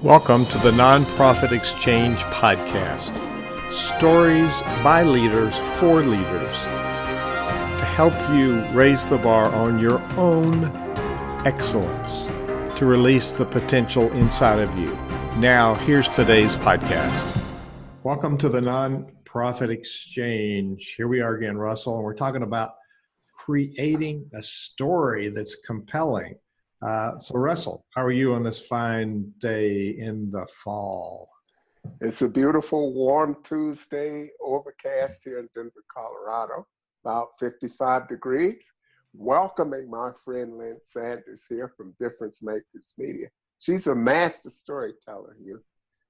Welcome to the Nonprofit Exchange Podcast. Stories by leaders for leaders to help you raise the bar on your own excellence, to release the potential inside of you. Now, here's today's podcast. Welcome to the Nonprofit Exchange. Here we are again, Russell, and we're talking about creating a story that's compelling. So Russell, how are you on this fine day in the fall? It's a beautiful, warm Tuesday, overcast here in Denver, Colorado, about 55 degrees. Welcoming my friend Lynn Sanders here from Difference Makers Media. She's a master storyteller here,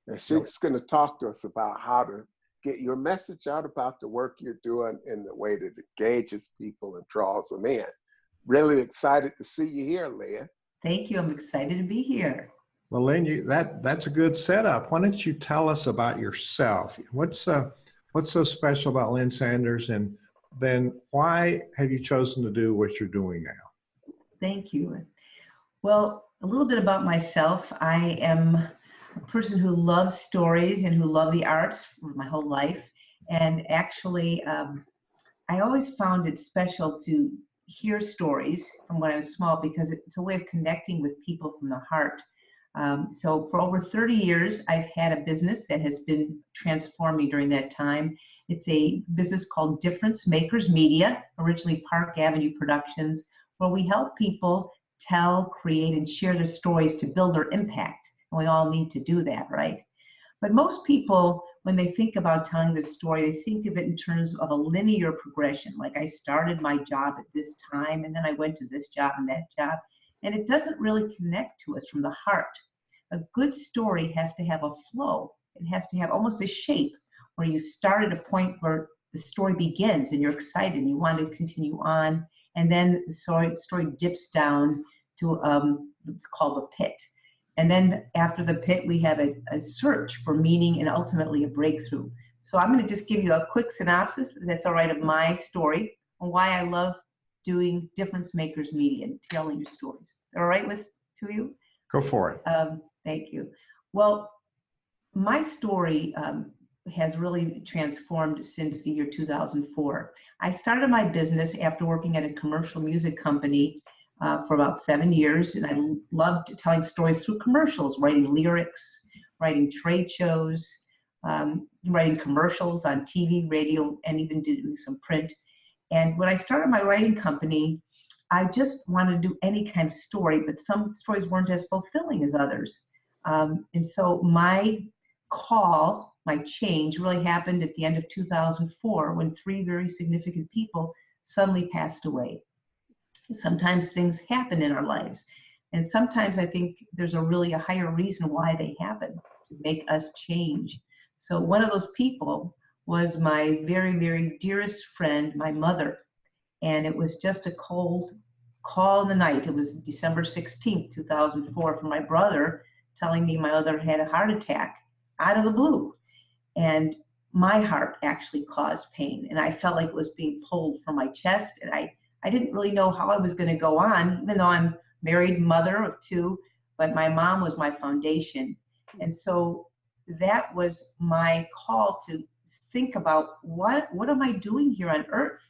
and she's going to talk to us about how to get your message out about the work you're doing in the way that engages people and draws them in. Really excited to see you here, Lynn. Thank you. I'm excited to be here. Well, Lynn, that's a good setup. Why don't you tell us about yourself? What's so special about Lynn Sanders, and then why have you chosen to do what you're doing now? Thank you. Well, a little bit about myself. I am a person who loves stories and who loved the arts for my whole life. And actually, I always found it special to hear stories from when I was small because it's a way of connecting with people from the heart. So for over 30 years, I've had a business that has been transforming during that time. It's a business called Difference Makers Media, originally Park Avenue Productions, where we help people tell, create, and share their stories to build their impact. And we all need to do that, right? But most people, when they think about telling their story, they think of it in terms of a linear progression. Like I started my job at this time, and then I went to this job and that job. And it doesn't really connect to us from the heart. A good story has to have a flow. It has to have almost a shape where you start at a point where the story begins and you're excited and you want to continue on. And then the story dips down to what's called a pit. And then after the pit, we have a search for meaning and ultimately a breakthrough. So I'm going to just give you a quick synopsis, if that's all right, of my story and why I love doing Difference Makers Media and telling your stories. All right with two of you? Go for it. Thank you. Well, my story has really transformed since the year 2004. I started my business after working at a commercial music company for about 7 years, and I loved telling stories through commercials, writing lyrics, writing trade shows, writing commercials on TV, radio, and even doing some print. And when I started my writing company, I just wanted to do any kind of story, but some stories weren't as fulfilling as others. And so my change really happened at the end of 2004 when 3 very significant people suddenly passed away. Sometimes things happen in our lives, and sometimes I think there's a higher reason why they happen, to make us change. So one of those people was my very, very dearest friend, my mother, and it was just a cold call in the night. It was December 16th, 2004, from my brother telling me my mother had a heart attack out of the blue, and my heart actually caused pain, and I felt like it was being pulled from my chest, and I didn't really know how I was going to go on, even though I'm married, mother of 2, but my mom was my foundation. And so that was my call to think about what am I doing here on earth?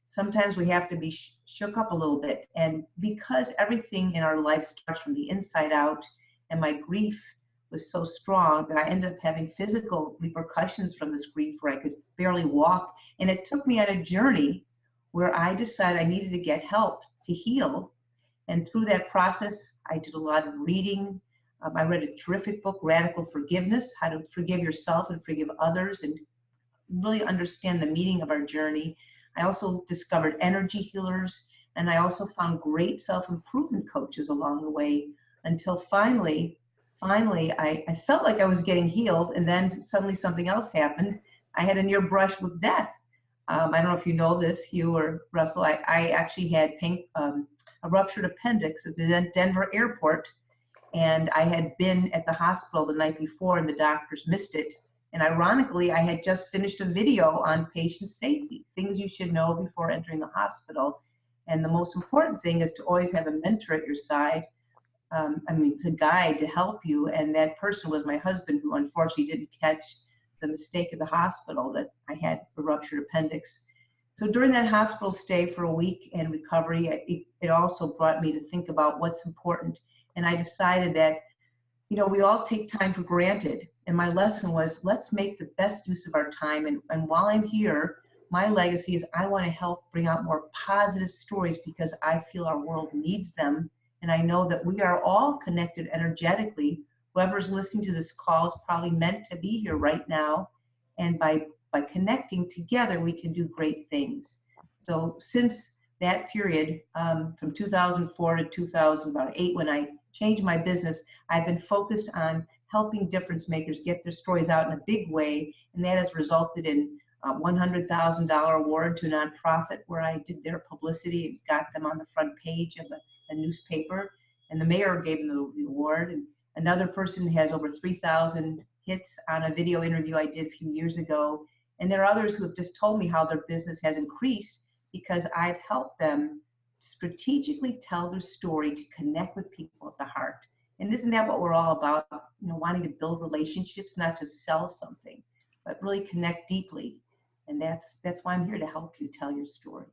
Sometimes we have to be shook up a little bit. And because everything in our life starts from the inside out, and my grief was so strong that I ended up having physical repercussions from this grief where I could barely walk. And it took me on a journey where I decided I needed to get help to heal. And through that process, I did a lot of reading. I read a terrific book, Radical Forgiveness, How to Forgive Yourself and Forgive Others, and really understand the meaning of our journey. I also discovered energy healers, and I also found great self-improvement coaches along the way until finally, I felt like I was getting healed, and then suddenly something else happened. I had a near brush with death. I don't know if you know this, Hugh or Russell. I actually had a ruptured appendix at the Denver airport, and I had been at the hospital the night before, and the doctors missed it. And ironically, I had just finished a video on patient safety, things you should know before entering the hospital. And the most important thing is to always have a mentor at your side to guide, to help you. And that person was my husband, who unfortunately didn't catch the mistake at the hospital that I had a ruptured appendix. So during that hospital stay for a week and recovery, it also brought me to think about what's important. And I decided that, we all take time for granted. And my lesson was, let's make the best use of our time. And while I'm here, my legacy is I want to help bring out more positive stories because I feel our world needs them. And I know that we are all connected energetically. Whoever's listening to this call is probably meant to be here right now. And by connecting together, we can do great things. So since that period, from 2004 to 2008, when I changed my business, I've been focused on helping difference makers get their stories out in a big way. And that has resulted in a $100,000 award to a nonprofit where I did their publicity and got them on the front page of a newspaper. And the mayor gave them the award. And another person has over 3,000 hits on a video interview I did a few years ago. And there are others who have just told me how their business has increased because I've helped them strategically tell their story to connect with people at the heart. And isn't that what we're all about? Wanting to build relationships, not just sell something, but really connect deeply. And that's why I'm here, to help you tell your story.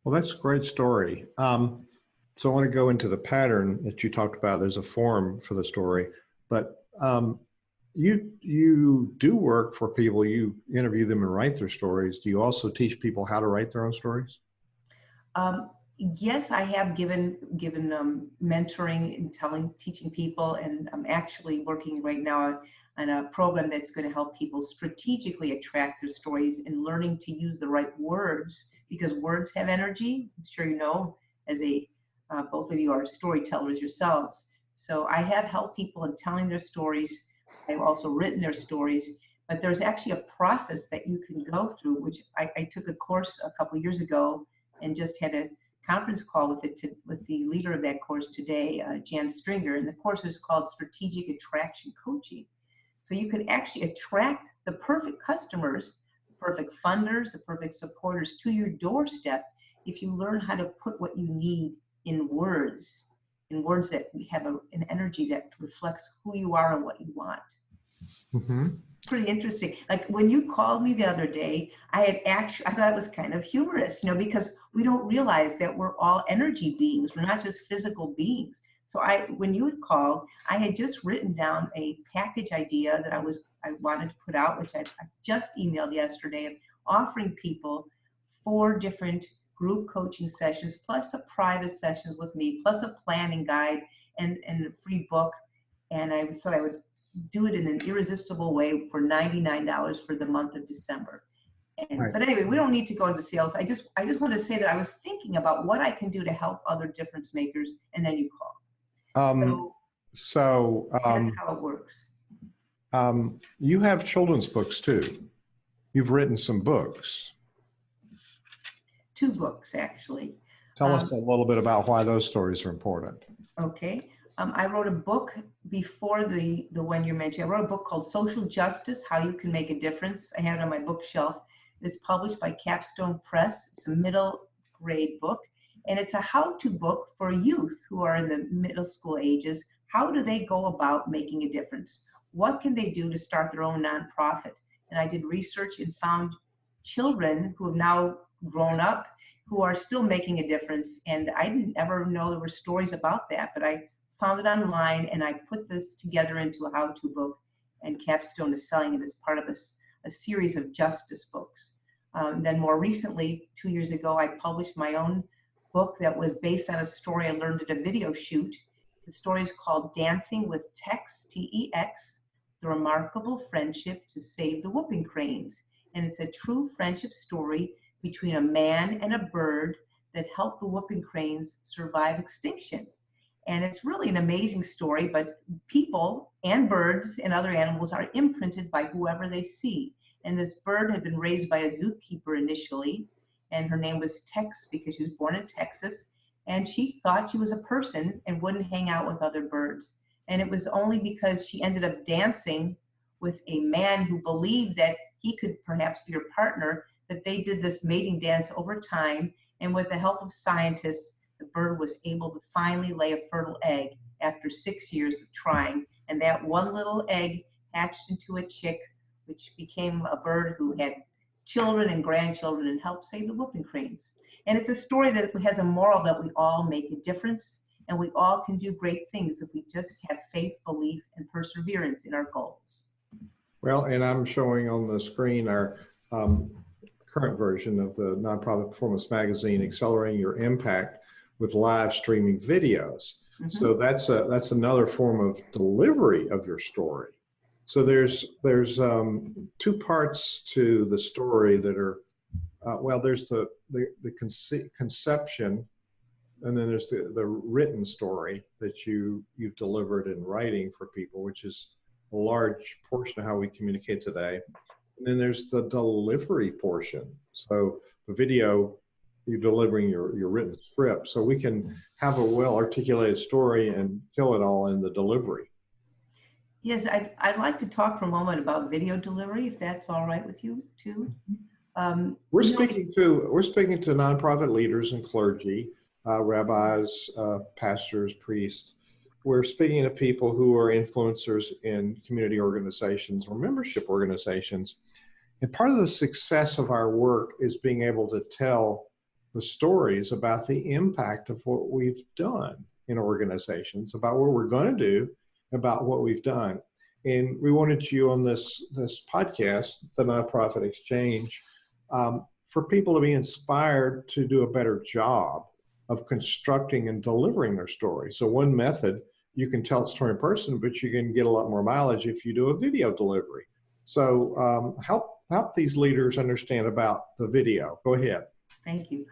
Well, that's a great story. So I want to go into the pattern that you talked about. There's a form for the story, but you do work for people. You interview them and write their stories. Do you also teach people how to write their own stories? Yes, I have given mentoring and teaching people, and I'm actually working right now on a program that's going to help people strategically attract their stories and learning to use the right words, because words have energy. I'm sure you know, as both of you are storytellers yourselves. So I have helped people in telling their stories. I've also written their stories, but there's actually a process that you can go through, which I took a course a couple years ago and just had a conference call with the leader of that course today, Jan Stringer, and the course is called Strategic Attraction Coaching. So you can actually attract the perfect customers, the perfect funders, the perfect supporters to your doorstep if you learn how to put what you need in words that have an energy that reflects who you are and what you want. Mm-hmm. Pretty interesting. Like when you called me the other day, I thought it was kind of humorous, because we don't realize that we're all energy beings. We're not just physical beings. So when you had called, I had just written down a package idea that I wanted to put out, which I just emailed yesterday, of offering people 4 different group coaching sessions, plus a private sessions with me, plus a planning guide and a free book. And I thought I would do it in an irresistible way for $99 for the month of December. Right. But anyway, we don't need to go into sales. I just want to say that I was thinking about what I can do to help other difference makers, and then you call. So that's how it works. You have children's books too. You've written some books. 2 books, actually. Tell us a little bit about why those stories are important. Okay. I wrote a book before the one you mentioned. I wrote a book called Social Justice, How You Can Make a Difference. I have it on my bookshelf. It's published by Capstone Press. It's a middle grade book, and it's a how-to book for youth who are in the middle school ages. How do they go about making a difference? What can they do to start their own nonprofit? And I did research and found children who have now grown up who are still making a difference. And I didn't ever know there were stories about that, but I found it online and I put this together into a how-to book, and Capstone is selling it as part of a series of justice books. Then more recently, 2 years ago, I published my own book that was based on a story I learned at a video shoot. The story is called Dancing with Tex, T-E-X, The Remarkable Friendship to Save the Whooping Cranes. And it's a true friendship story between a man and a bird that helped the whooping cranes survive extinction. And it's really an amazing story, but people and birds and other animals are imprinted by whoever they see. And this bird had been raised by a zookeeper initially, and her name was Tex because she was born in Texas, and she thought she was a person and wouldn't hang out with other birds. And it was only because she ended up dancing with a man who believed that he could perhaps be her partner that they did this mating dance over time. And with the help of scientists, the bird was able to finally lay a fertile egg. after 6 years of trying. And that one little egg hatched into a chick, which became a bird who had children and grandchildren and helped save the whooping cranes. And it's a story that has a moral that we all make a difference, and we all can do great things if we just have faith, belief, and perseverance in our goals. Well, and I'm showing on the screen our current version of the Nonprofit Performance Magazine, Accelerating Your Impact with Live Streaming Videos. Mm-hmm. So that's another form of delivery of your story. So there's two parts to the story that are, there's the conception, and then there's the written story that you've delivered in writing for people, which is a large portion of how we communicate today. And then there's the delivery portion. So the video, you're delivering your written script. So we can have a well-articulated story and tell it all in the delivery. Yes, I'd like to talk for a moment about video delivery, if that's all right with you too. We're speaking to nonprofit leaders and clergy, rabbis, pastors, priests. We're speaking to people who are influencers in community organizations or membership organizations. And part of the success of our work is being able to tell the stories about the impact of what we've done in organizations, about what we're going to do, about what we've done. And we wanted you on this podcast, the Nonprofit Exchange, for people to be inspired to do a better job of constructing and delivering their story. So one method, you can tell a story in person, but you can get a lot more mileage if you do a video delivery. So help these leaders understand about the video. Go ahead. Thank you.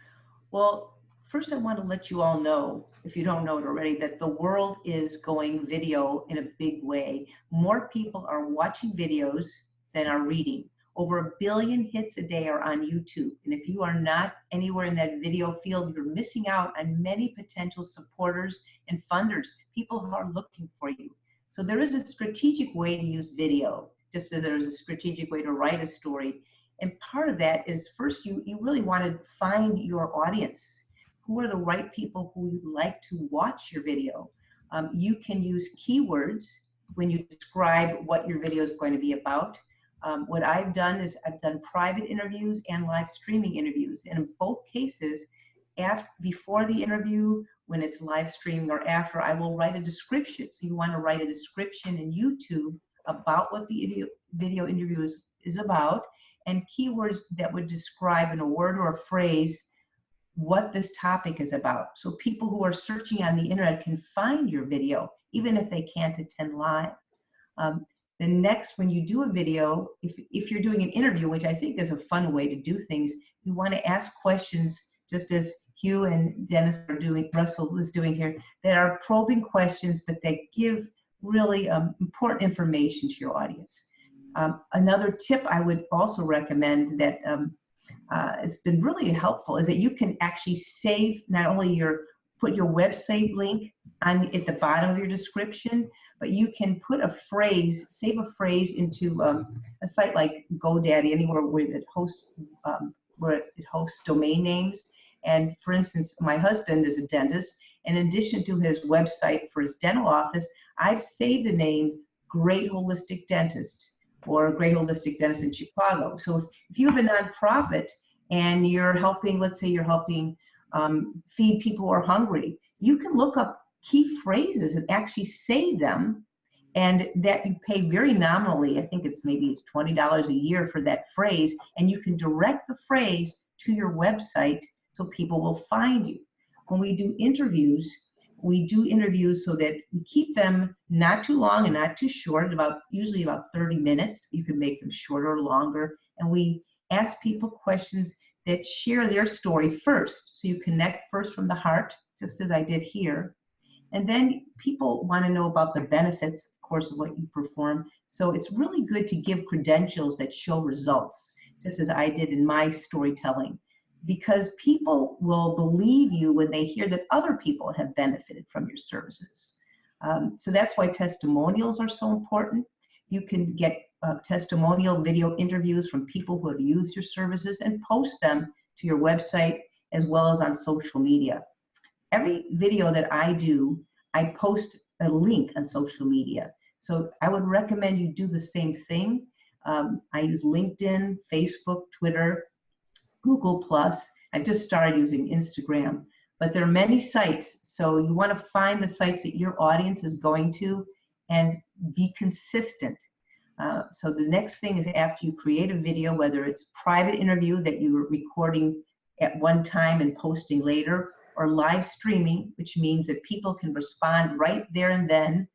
Well, first I want to let you all know, if you don't know it already, that the world is going video in a big way. More people are watching videos than are reading. Over 1 billion hits a day are on YouTube. And if you are not anywhere in that video field, you're missing out on many potential supporters and funders, people who are looking for you. So there is a strategic way to use video, just as there's a strategic way to write a story. And part of that is, first, you really want to find your audience. Who are the right people who you'd like to watch your video? You can use keywords when you describe what your video is going to be about. What I've done is I've done private interviews and live streaming interviews. And in both cases, before the interview, when it's live streaming, or after, I will write a description. So you want to write a description in YouTube about what the video interview is about, and keywords that would describe in a word or a phrase what this topic is about. So people who are searching on the internet can find your video, even if they can't attend live. Then next, when you do a video, if you're doing an interview, which I think is a fun way to do things, you want to ask questions, just as Hugh and Dennis are doing, Russell is doing here, that are probing questions, but that give really important information to your audience. Another tip I would also recommend that has been really helpful is that you can actually save not only put your website link at the bottom of your description, but you can put a phrase, save a phrase into a site like GoDaddy, anywhere where it hosts domain names. And for instance, my husband is a dentist, and in addition to his website for his dental office, I've saved the name Great Holistic Dentist, or Great Holistic Dentist in Chicago. So if you have a nonprofit and you're helping, let's say you're helping feed people who are hungry, you can look up key phrases and actually save them, and that you pay very nominally. I think it's $20 a year for that phrase, and you can direct the phrase to your website so people will find you. When we do interviews so that we keep them not too long and not too short, usually about 30 minutes. You can make them shorter or longer. And we ask people questions that share their story first. So you connect first from the heart, just as I did here. And then people want to know about the benefits, of course, of what you perform. So it's really good to give credentials that show results, just as I did in my storytelling, because people will believe you when they hear that other people have benefited from your services. So that's why testimonials are so important. You can get testimonial video interviews from people who have used your services and post them to your website as well as on social media. Every video that I do, I post a link on social media. So I would recommend you do the same thing. I use LinkedIn, Facebook, Twitter, Google Plus. I just started using Instagram, but there are many sites. So you want to find the sites that your audience is going to and be consistent. So the next thing is, after you create a video, whether it's private interview that you're recording at one time and posting later, or live streaming, which means that people can respond right there and then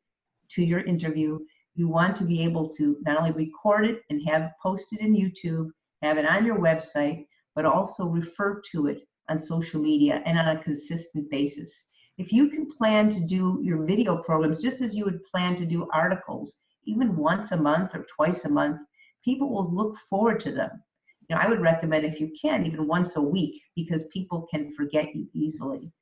to your interview, you want to be able to not only record it and have it posted in YouTube, have it on your website, but also refer to it on social media and on a consistent basis. If you can plan to do your video programs just as you would plan to do articles, even once a month or twice a month, people will look forward to them. You know, I would recommend, if you can, even once a week, because people can forget you easily.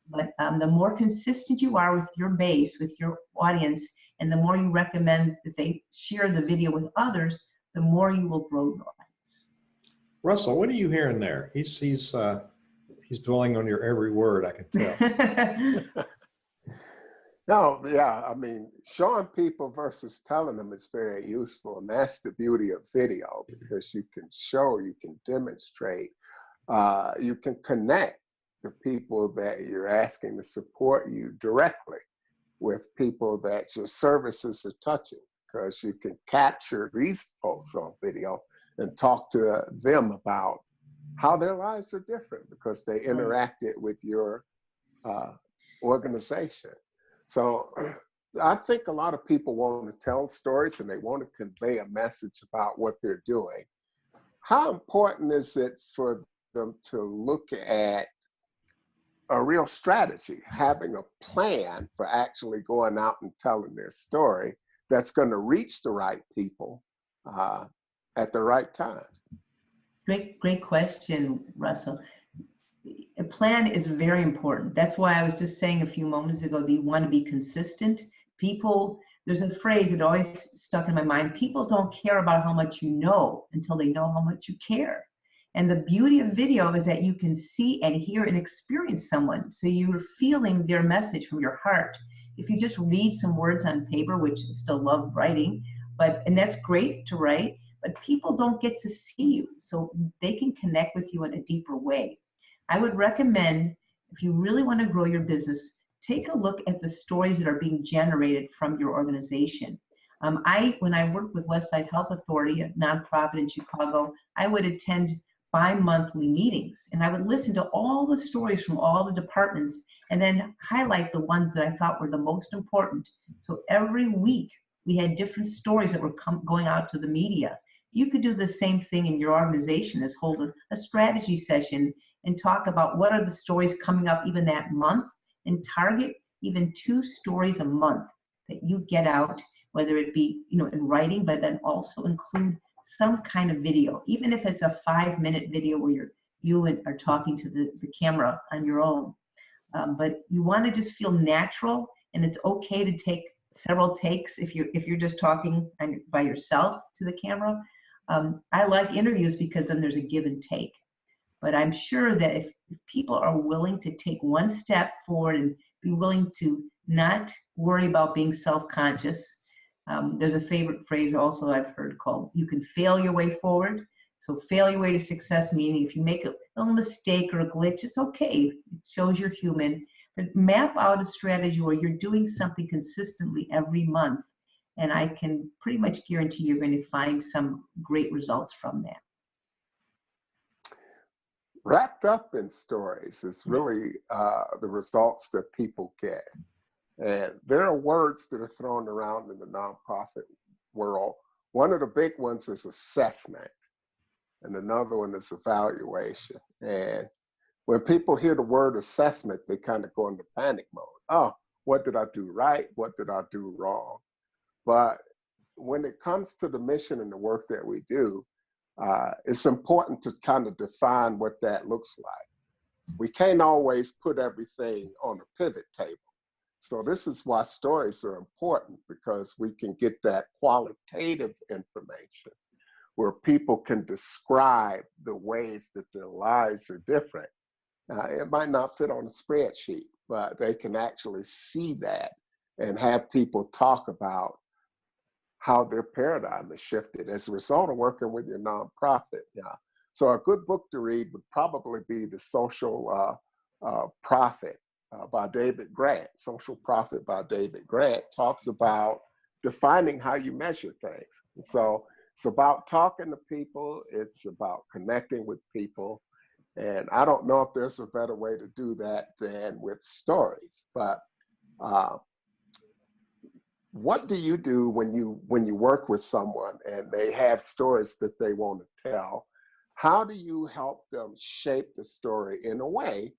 But the more consistent you are with your base, with your audience, and the more you recommend that they share the video with others, the more you will grow your audience. Russell, what are you hearing there? He's dwelling on your every word, I can tell. No, yeah, I mean, showing people versus telling them is very useful. And that's the beauty of video, because you can show, you can demonstrate, you can connect the people that you're asking to support you directly with people that your services are touching, because you can capture these folks on video and talk to them about how their lives are different because they interacted with your organization. So I think a lot of people want to tell stories and they want to convey a message about what they're doing. How important is it for them to look at a real strategy, having a plan for actually going out and telling their story that's going to reach the right people at the right time? Great question, Russell. A plan is very important. That's why I was just saying a few moments ago that you want to be consistent. People, there's a phrase that always stuck in my mind: people don't care about how much you know until they know how much you care. And the beauty of video is that you can see and hear and experience someone. So you're feeling their message from your heart. If you just read some words on paper, which I still love writing, and that's great to write, but people don't get to see you, so they can connect with you in a deeper way. I would recommend, if you really want to grow your business, take a look at the stories that are being generated from your organization. When I worked with Westside Health Authority, a nonprofit in Chicago, I would attend bi-monthly meetings, and I would listen to all the stories from all the departments and then highlight the ones that I thought were the most important. So every week we had different stories that were going out to the media. You could do the same thing in your organization, is hold a strategy session and talk about what are the stories coming up even that month, and target even 2 stories a month that you get out, whether it be, you know, in writing, but then also include some kind of video, even if it's a 5-minute video where you are talking to the camera on your own. But you want to just feel natural, and it's okay to take several takes if you're just talking by yourself to the camera. I like interviews because then there's a give and take. But I'm sure that if people are willing to take one step forward and be willing to not worry about being self-conscious, there's a favorite phrase also I've heard called, you can fail your way forward. So fail your way to success, meaning if you make a little mistake or a glitch, it's okay. It shows you're human. But map out a strategy where you're doing something consistently every month, and I can pretty much guarantee you're going to find some great results from that. Wrapped up in stories is really the results that people get. And there are words that are thrown around in the nonprofit world. One of the big ones is assessment, and another one is evaluation. And when people hear the word assessment, they kind of go into panic mode. Oh, what did I do right? What did I do wrong? But when it comes to the mission and the work that we do, it's important to kind of define what that looks like. We can't always put everything on a pivot table. So this is why stories are important, because we can get that qualitative information where people can describe the ways that their lives are different. It might not fit on a spreadsheet, but they can actually see that and have people talk about how their paradigm has shifted as a result of working with your nonprofit. Yeah. So a good book to read would probably be The Social Profit by David Grant. Social Profit by David Grant talks about defining how you measure things. And so it's about talking to people. It's about connecting with people. And I don't know if there's a better way to do that than with stories. But what do you do when you work with someone and they have stories that they want to tell? How do you help them shape the story in a way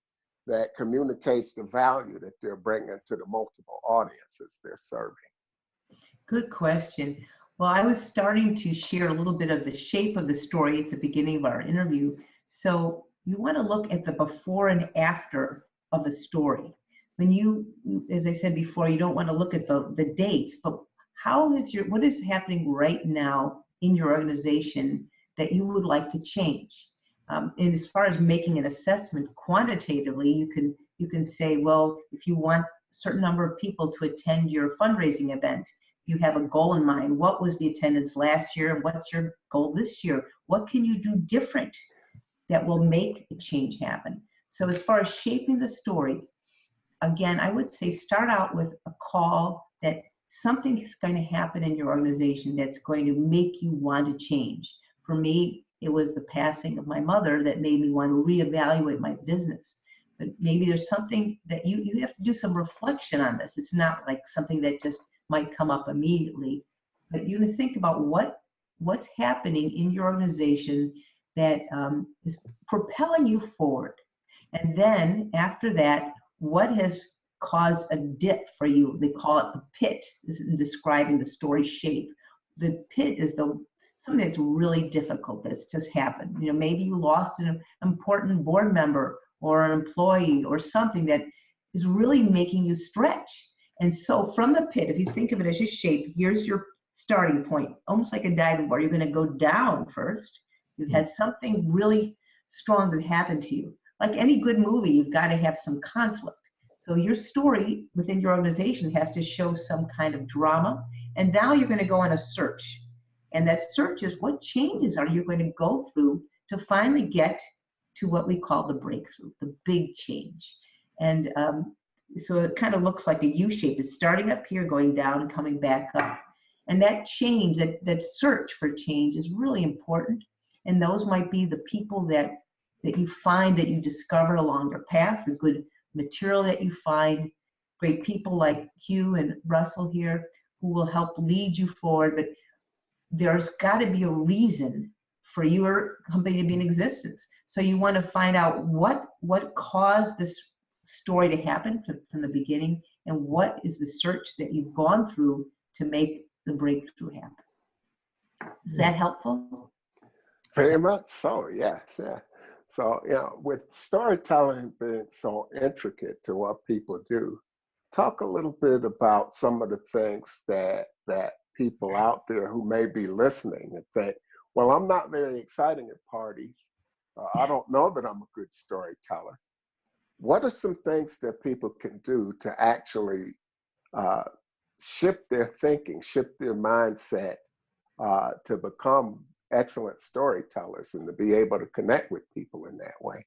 that communicates the value that they're bringing to the multiple audiences they're serving? Good question. Well, I was starting to share a little bit of the shape of the story at the beginning of our interview. So you want to look at the before and after of a story. When you, as I said before, you don't want to look at the dates, but what is happening right now in your organization that you would like to change? And as far as making an assessment quantitatively, you can say, well, if you want a certain number of people to attend your fundraising event, you have a goal in mind. What was the attendance last year and what's your goal this year? What can you do different that will make the change happen? So as far as shaping the story, again, I would say start out with a call that something is going to happen in your organization that's going to make you want to change. For me, it was the passing of my mother that made me want to reevaluate my business. But maybe there's something that you have to do some reflection on this. It's not like something that just might come up immediately, but you think about what's happening in your organization that is propelling you forward. And then after that, what has caused a dip for you? They call it the pit. This is describing the story shape. The pit is something that's really difficult that's just happened. You know, maybe you lost an important board member or an employee or something that is really making you stretch. And so from the pit, if you think of it as your shape, here's your starting point, almost like a diving board. You're going to go down first. You had something really strong that happened to you. Like any good movie, you've got to have some conflict. So your story within your organization has to show some kind of drama. And now you're going to go on a search. And that search is, what changes are you going to go through to finally get to what we call the breakthrough, the big change. And so it kind of looks like a U shape. It's starting up here, going down and coming back up. And that change, that search for change is really important. And those might be the people that you find, that you discover along your path, the good material that you find, great people like Hugh and Russell here who will help lead you forward. But there's got to be a reason for your company to be in existence. So you want to find out what caused this story to happen from the beginning, and what is the search that you've gone through to make the breakthrough happen. Is that helpful? Very much so, yes, yeah. So, with storytelling being so intricate to what people do, talk a little bit about some of the things that people out there who may be listening and think, well, I'm not very exciting at parties. I don't know that I'm a good storyteller. What are some things that people can do to actually shift their thinking, shift their mindset to become excellent storytellers and to be able to connect with people in that way?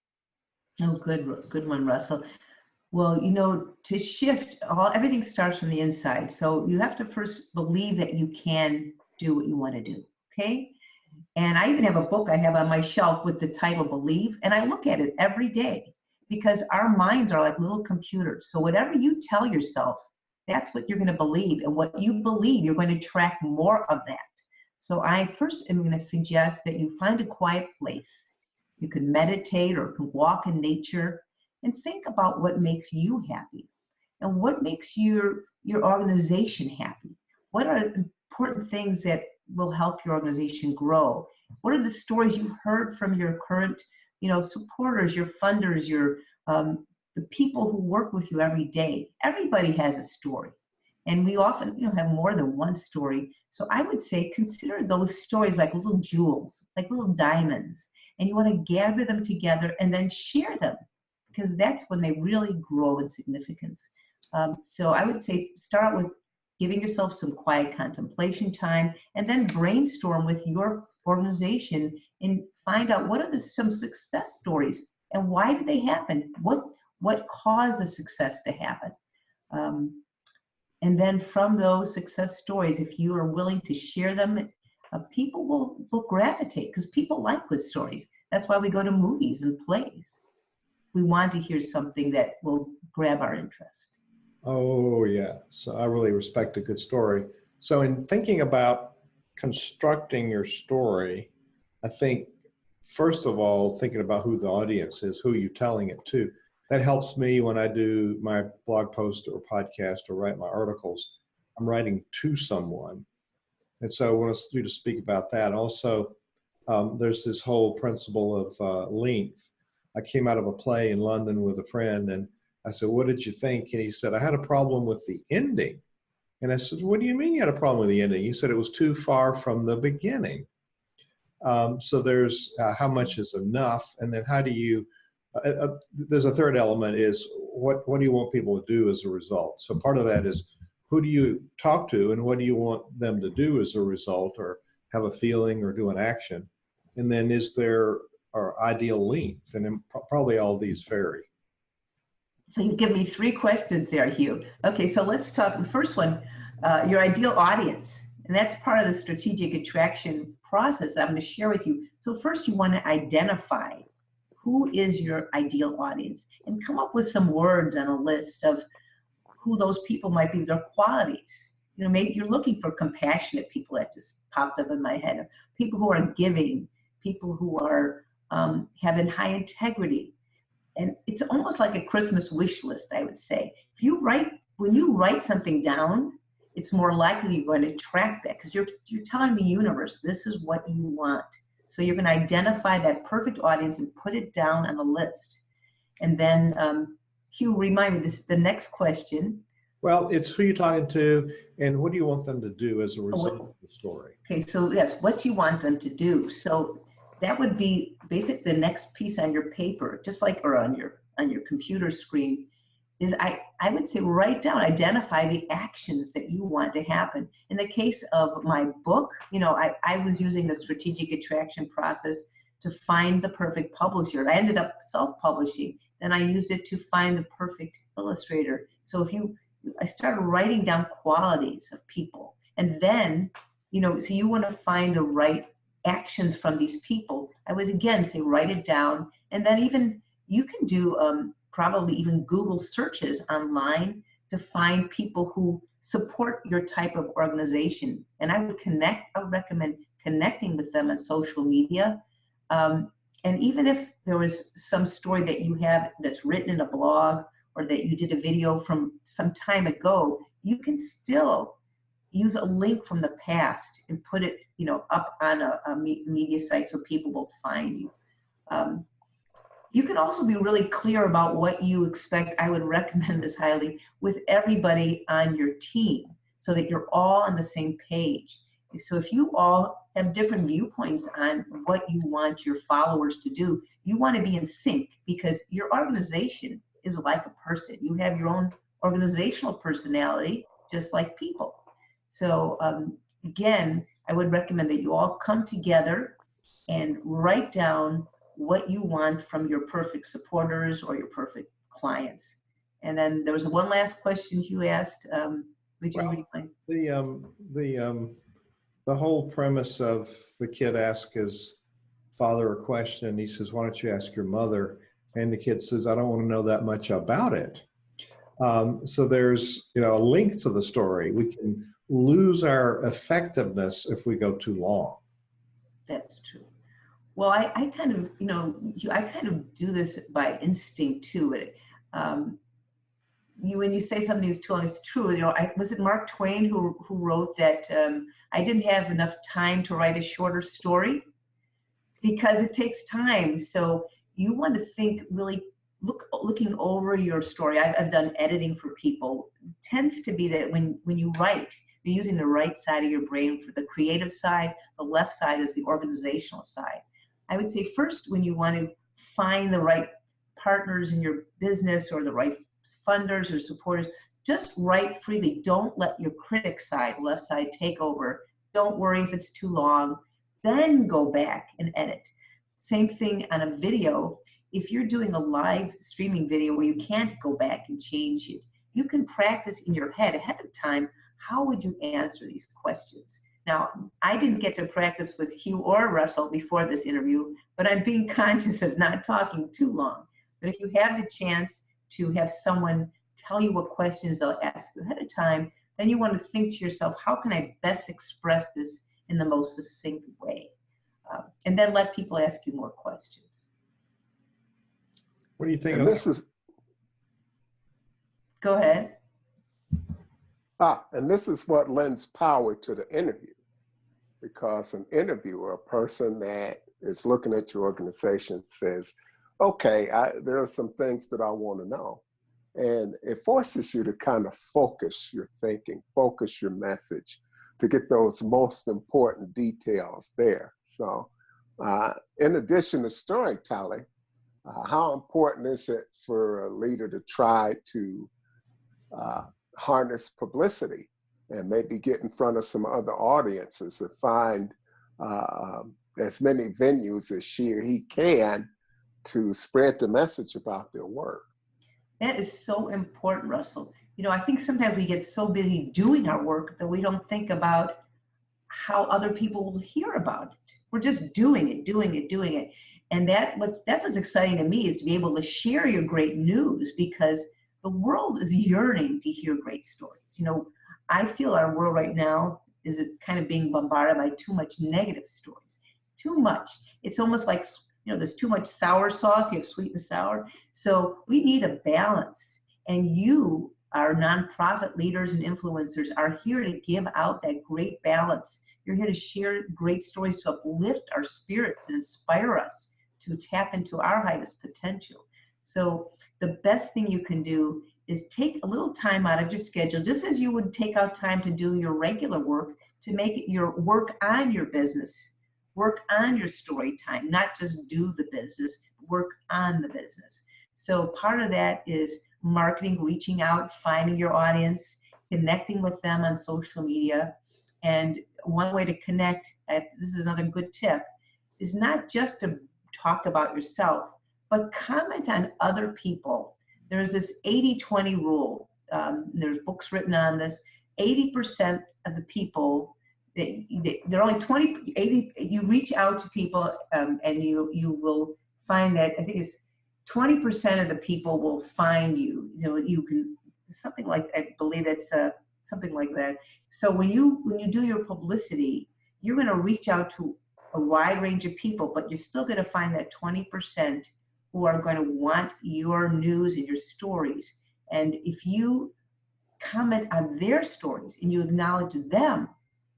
Oh, good one, Russell. Well, to shift, everything starts from the inside. So you have to first believe that you can do what you want to do, okay? And I even have a book I have on my shelf with the title Believe, and I look at it every day because our minds are like little computers. So whatever you tell yourself, that's what you're going to believe. And what you believe, you're going to track more of that. So I first am going to suggest that you find a quiet place. You can meditate or can walk in nature and think about what makes you happy and what makes your organization happy. What are important things that will help your organization grow? What are the stories you've heard from your current, supporters, your funders, the people who work with you every day? Everybody has a story. And we often, have more than one story. So I would say consider those stories like little jewels, like little diamonds. And you want to gather them together and then share them, because that's when they really grow in significance. So I would say start with giving yourself some quiet contemplation time, and then brainstorm with your organization and find out what are some success stories and why did they happen? What caused the success to happen? And then from those success stories, if you are willing to share them, people will gravitate, because people like good stories. That's why we go to movies and plays. We want to hear something that will grab our interest. Oh, yeah. So I really respect a good story. So in thinking about constructing your story, I think, first of all, thinking about who the audience is, who you're telling it to. That helps me when I do my blog post or podcast or write my articles. I'm writing to someone. And so I want you to speak about that. Also, there's this whole principle of length. I came out of a play in London with a friend, and I said, "What did you think?" And he said, "I had a problem with the ending." And I said, "What do you mean you had a problem with the ending?" He said, "It was too far from the beginning." So there's how much is enough, and then how do you, there's a third element is what do you want people to do as a result? So part of that is who do you talk to and what do you want them to do as a result, or have a feeling or do an action? And then is there our ideal length? And then probably all these vary. So you've given me 3 questions there, Hugh. Okay, so let's talk. The first one, your ideal audience. And that's part of the strategic attraction process that I'm going to share with you. So first you want to identify who is your ideal audience and come up with some words on a list of who those people might be, their qualities. You know, maybe you're looking for compassionate people. That just popped up in my head. People who are giving, people who are having high integrity. And it's almost like a Christmas wish list, I would say. When you write something down, it's more likely you're going to attract that, because you're telling the universe, this is what you want. So you're going to identify that perfect audience and put it down on a list. And then, Hugh, remind me, the next question. Well, it's who you're talking to and what do you want them to do as a result of the story. Okay, so yes, what do you want them to do? So that would be basically the next piece on your paper, just like, or on your computer screen, is I would say write down, identify the actions that you want to happen. In the case of my book, you know, I was using the strategic attraction process to find the perfect publisher. I ended up self-publishing. Then I used it to find the perfect illustrator. So I started writing down qualities of people. And then, you know, so you want to find the right actions from these people. I would again say write it down. And then even you can do probably even Google searches online to find people who support your type of organization. And I would recommend connecting with them on social media. And even if there was some story that you have that's written in a blog or that you did a video from some time ago, you can still use a link from the past and put it, you know, up on a media site so people will find you. You can also be really clear about what you expect. I would recommend this highly with everybody on your team so that you're all on the same page. So if you all have different viewpoints on what you want your followers to do, you want to be in sync, because your organization is like a person. You have your own organizational personality, just like people. So again, I would recommend that you all come together and write down what you want from your perfect supporters or your perfect clients. And then there was one last question Hugh asked. Would you read mine? The whole premise of the kid asked his father a question. He says, "Why don't you ask your mother?" And the kid says, "I don't want to know that much about it." So there's, you know, a link to the story. We can lose our effectiveness if we go too long. That's true. Well, I kind of, you know, I kind of do this by instinct too. When you say something is too long, it's true. You know, was it Mark Twain who wrote that I didn't have enough time to write a shorter story? Because it takes time. So you want to think really, looking over your story. I've done editing for people. It tends to be that when you write, you're using the right side of your brain for the creative side. The left side is the organizational side. I would say first, when you want to find the right partners in your business or the right funders or supporters, just write freely. Don't let your critic side, left side take over. Don't worry if it's too long. Then go back and edit. Same thing on a video. If you're doing a live streaming video where you can't go back and change it, you can practice in your head ahead of time. How would you answer these questions? Now, I didn't get to practice with Hugh or Russell before this interview, but I'm being conscious of not talking too long. But if you have the chance to have someone tell you what questions they'll ask you ahead of time, then you want to think to yourself, how can I best express this in the most succinct way? And then let people ask you more questions. What do you think? And this is, Go ahead. and this is what lends power to the interview, because an interviewer, a person that is looking at your organization, says, okay, there are some things that I want to know. And it forces you to kind of focus your thinking, focus your message, to get those most important details there. So in addition to storytelling, how important is it for a leader to try to harness publicity and maybe get in front of some other audiences and find as many venues as she or he can to spread the message about their work? That is so important, Russell. You know, I think sometimes we get so busy doing our work that we don't think about how other people will hear about it. We're just doing it. And that's what's exciting to me, is to be able to share your great news, because the world is yearning to hear great stories. You know, I feel our world right now is kind of being bombarded by too much negative stories. Too much. It's almost like, you know, there's too much sour sauce. You have sweet and sour. So we need a balance. And you, our nonprofit leaders and influencers, are here to give out that great balance. You're here to share great stories to uplift our spirits and inspire us to tap into our highest potential. So the best thing you can do is take a little time out of your schedule, just as you would take out time to do your regular work, to make it your work on your business, work on your story time, not just do the business, work on the business. So part of that is marketing, reaching out, finding your audience, connecting with them on social media. And one way to connect, this is another good tip, is not just to talk about yourself, but comment on other people. There's this 80-20 rule. There's books written on this. 80% of the people, they're only 80, you reach out to people and you will find that, I think it's 20% of the people will find you. You know, you can, something like, I believe that's something like that. So when you do your publicity, you're going to reach out to a wide range of people, but you're still going to find that 20% who are going to want your news and your stories. And if you comment on their stories and you acknowledge them,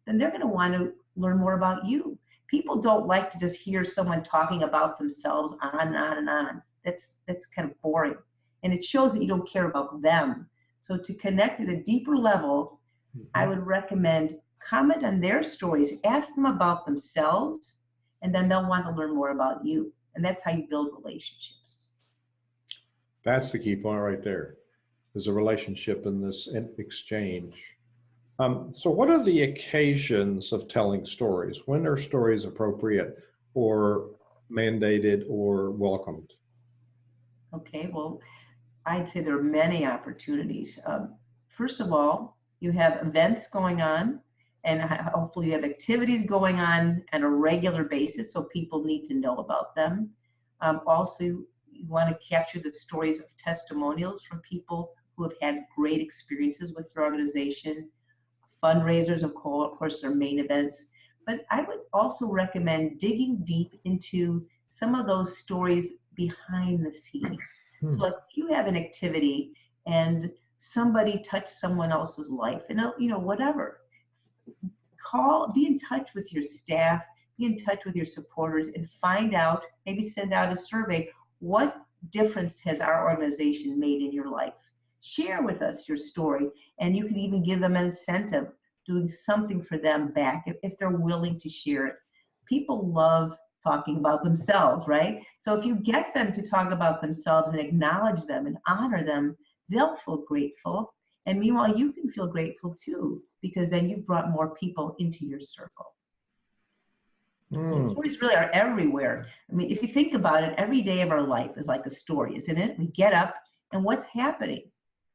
then they're going to want to learn more about you. People don't like to just hear someone talking about themselves on and on and on. That's kind of boring. And it shows that you don't care about them. So to connect at a deeper level, I would recommend comment on their stories, ask them about themselves, and then they'll want to learn more about you. And that's how you build relationships. That's the key point right there. There's a relationship in this exchange. So what are the occasions of telling stories? When are stories appropriate or mandated or welcomed? Okay, well, I'd say there are many opportunities. First of all, you have events going on, and hopefully you have activities going on a regular basis, so people need to know about them. Also, you want to capture the stories of testimonials from people who have had great experiences with your organization. Fundraisers, of course, are main events. But I would also recommend digging deep into some of those stories behind the scenes. So if you have an activity and somebody touched someone else's life, and you know, whatever, be in touch with your staff, be in touch with your supporters, and find out, maybe send out a survey, what difference has our organization made in your life? Share with us your story, and you can even give them an incentive, doing something for them back if they're willing to share it. People love talking about themselves, right? So if you get them to talk about themselves and acknowledge them and honor them, they'll feel grateful. And meanwhile, you can feel grateful too, because then you've brought more people into your circle. And stories really are everywhere. I mean, if you think about it, every day of our life is like a story, isn't it? We get up and what's happening?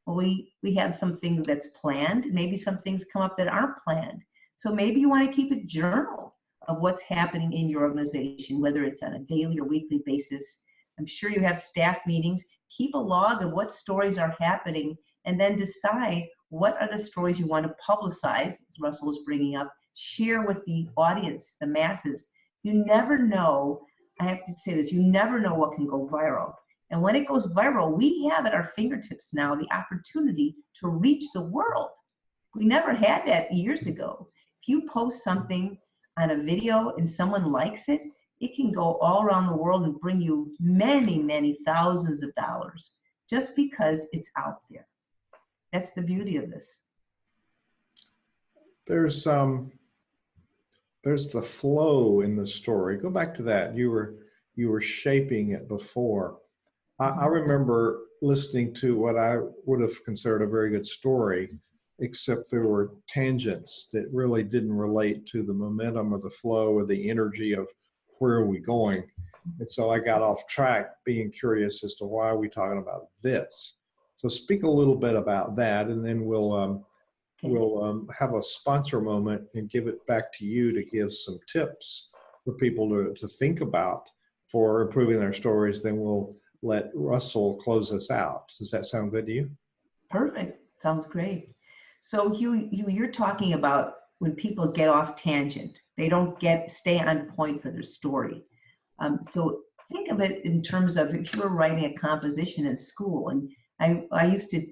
Well, we have something that's planned. Maybe some things come up that aren't planned. So maybe you want to keep a journal of what's happening in your organization, whether it's on a daily or weekly basis. I'm sure you have staff meetings. Keep a log of what stories are happening, and then decide what are the stories you want to publicize, as Russell was bringing up, share with the audience, the masses. You never know, I have to say this, you never know what can go viral. And when it goes viral, we have at our fingertips now the opportunity to reach the world. We never had that years ago. If you post something on a video and someone likes it, it can go all around the world and bring you many, many thousands of dollars just because it's out there. That's the beauty of this. There's the flow in the story. Go back to that. You were shaping it before. I remember listening to what I would have considered a very good story, except there were tangents that really didn't relate to the momentum or the flow or the energy of where are we going. And so I got off track being curious as to why are we talking about this. So speak a little bit about that, and then we'll have a sponsor moment and give it back to you to give some tips for people to think about for improving their stories. Then we'll let Russell close us out. Does that sound good to you? Perfect. Sounds great. So you're talking about when people get off tangent, they don't stay on point for their story. So think of it in terms of if you were writing a composition in school, and I used to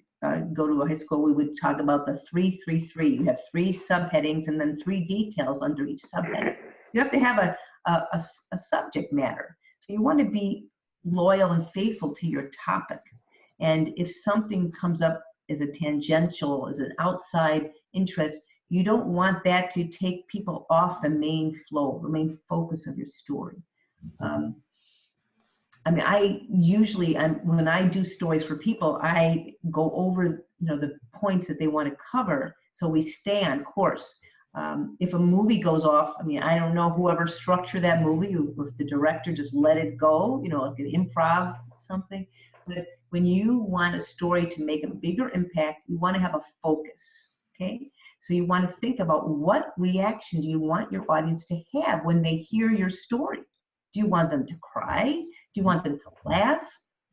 go to a high school, we would talk about the 3-3-3. You have 3 subheadings and then 3 details under each subheading. You have to have a subject matter. So you want to be loyal and faithful to your topic. And if something comes up as a tangential, as an outside interest, you don't want that to take people off the main flow, the main focus of your story. I mean, when I do stories for people, I go over the points that they want to cover so we stay on course. If a movie goes off, I mean, I don't know whoever structured that movie, if the director just let it go, like an improv something. But when you want a story to make a bigger impact, you want to have a focus, okay? So you want to think about what reaction do you want your audience to have when they hear your story? Do you want them to cry? Do you want them to laugh?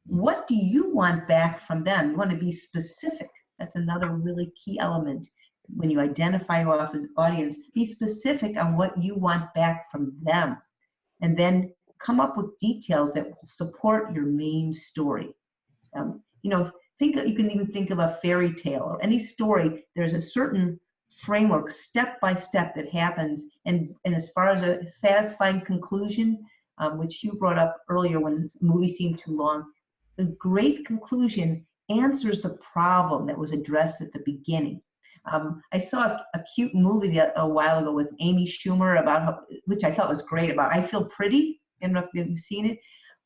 What do you want back from them? You want to be specific. That's another really key element. When you identify your audience, be specific on what you want back from them. And then come up with details that will support your main story. You can even think of a fairy tale or any story. There's a certain framework, step by step, that happens. And as far as a satisfying conclusion, which you brought up earlier when this movie seemed too long, the great conclusion answers the problem that was addressed at the beginning. I saw a cute movie a while ago with Amy Schumer which I thought was great, about I Feel Pretty. I don't know if you've seen it.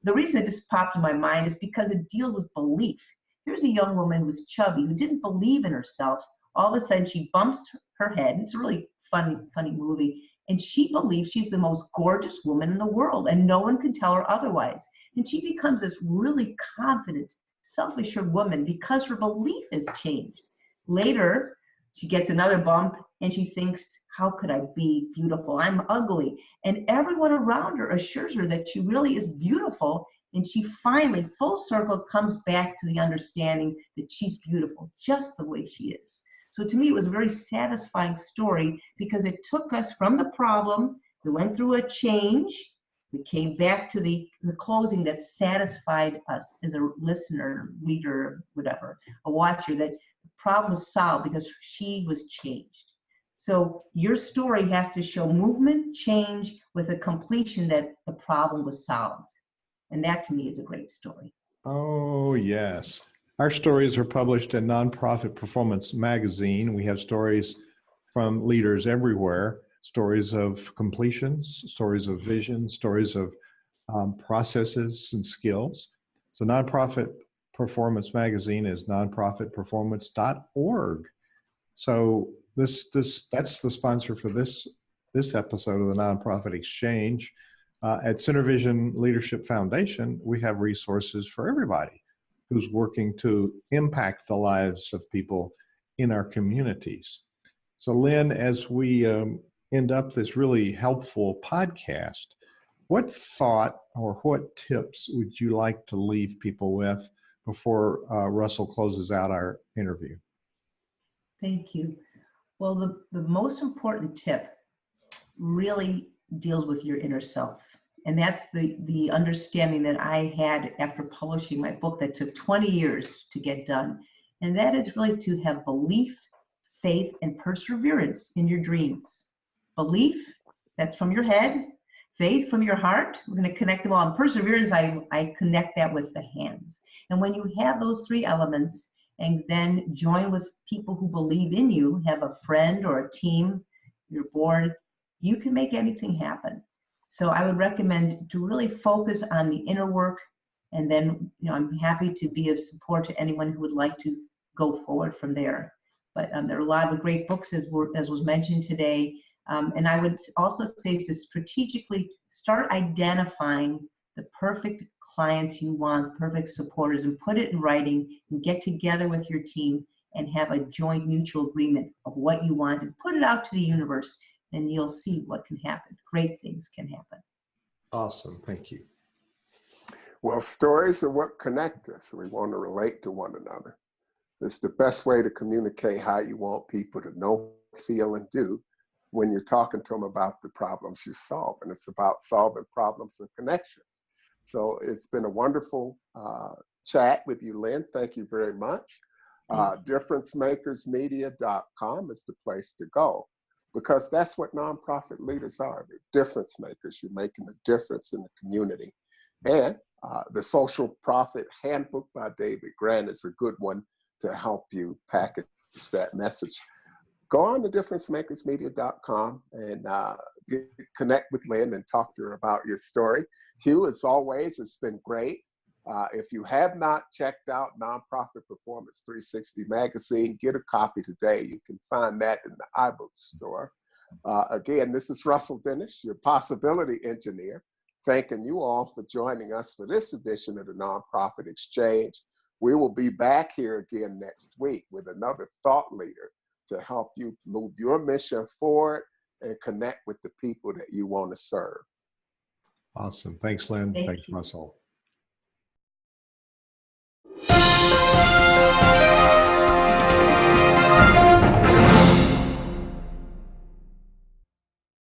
The reason it just popped in my mind is because it deals with belief. Here's a young woman who was chubby, who didn't believe in herself. All of a sudden, she bumps her head. It's a really funny movie. And she believes she's the most gorgeous woman in the world, and no one can tell her otherwise. And she becomes this really confident, self-assured woman because her belief has changed. Later, she gets another bump, and she thinks, how could I be beautiful? I'm ugly. And everyone around her assures her that she really is beautiful, and she finally, full circle, comes back to the understanding that she's beautiful, just the way she is. So to me, it was a very satisfying story because it took us from the problem, we went through a change, we came back to the closing that satisfied us as a listener, reader, whatever, a watcher, that the problem was solved because she was changed. So your story has to show movement, change, with a completion that the problem was solved. And that to me is a great story. Oh, yes. Our stories are published in Nonprofit Performance Magazine. We have stories from leaders everywhere, stories of completions, stories of vision, stories of processes and skills. So Nonprofit performance magazine is nonprofitperformance.org. So that's the sponsor for this episode of the Nonprofit Exchange. At Center Vision Leadership Foundation, we have resources for everybody who's working to impact the lives of people in our communities. So Lynn, as we end up this really helpful podcast, what thought or what tips would you like to leave people with before Russell closes out our interview? Thank you. Well, the most important tip really deals with your inner self. And that's the understanding that I had after publishing my book that took 20 years to get done. And that is really to have belief, faith, and perseverance in your dreams. Belief, that's from your head. Faith from your heart. We're going to connect them all. And perseverance, I connect that with the hands. And when you have those three elements and then join with people who believe in you, have a friend or a team, your board, you can make anything happen. So I would recommend to really focus on the inner work, and then I'm happy to be of support to anyone who would like to go forward from there. But there are a lot of great books as was mentioned today. And I would also say to strategically start identifying the perfect clients you want, perfect supporters, and put it in writing and get together with your team and have a joint mutual agreement of what you want and put it out to the universe, and you'll see what can happen. Great things can happen. Awesome. Thank you. Well, stories are what connect us. We want to relate to one another. It's the best way to communicate how you want people to know, feel, and do when you're talking to them about the problems you solve. And it's about solving problems and connections. So it's been a wonderful chat with you, Lynn. Thank you very much. Differencemakersmedia.com is the place to go, because that's what nonprofit leaders are. They're difference makers. You're making a difference in the community. And the Social Profit Handbook by David Grant is a good one to help you package that message. Go on to differencemakersmedia.com and connect with Lynn and talk to her about your story. Hugh, as always, it's been great. If you have not checked out Nonprofit Performance 360 magazine, get a copy today. You can find that in the iBook store. Again, this is Russell Dennis, your possibility engineer, thanking you all for joining us for this edition of the Nonprofit Exchange. We will be back here again next week with another thought leader to help you move your mission forward and connect with the people that you want to serve. Awesome. Thanks, Lynn. Thanks, you. Russell.